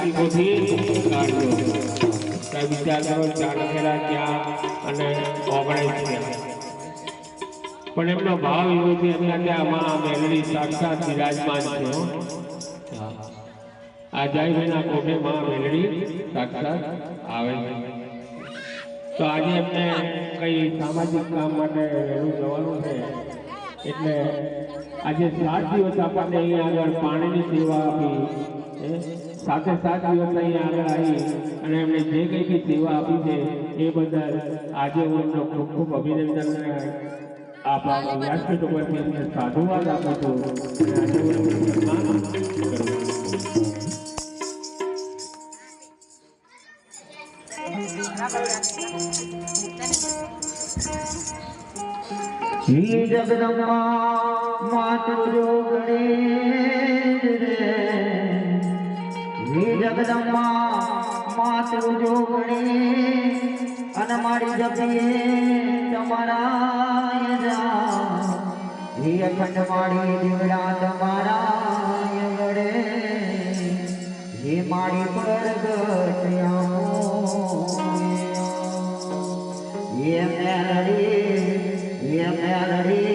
તારીખોથી કાઢજો. વિચાર કરો 4 ફેરા ક્યાં અને 19 પણ એમનો ભાવ એવો છે અત્યારે આમાં મેલડી સાક્ષાત બિરાજમાન છે. આ જયભાઈના કોઠે માં મેલડી સાક્ષાત આવે છે. તો આજે એમને કઈ સામાજિક કામ માટે વહેલું જવાનું છે એટલે આજે 7 દિવસ આપણને અહીંયા આગળ પાણીની સેવા આપી, સાથે 7 દિવસ અહીંયા આગળ આવી અને એમને જે કંઈ સેવા આપી છે એ બદલ આજે હું એમનો ખૂબ ખૂબ અભિનંદન આપણા વ્યાસપીઠ ઉપરથી એમને સાધુવાદ આપું છું. આજે હું એમનું સન્માન કરું છું. श्री जगदम्बा मातु जोगणे रे, श्री जगदम्बा मातु जोगणे अनमारी जपिए तमारा जा, हे अखंड मारी दिवड़ा तमारा गड़े, हे मारी परगट्या ये मेलडी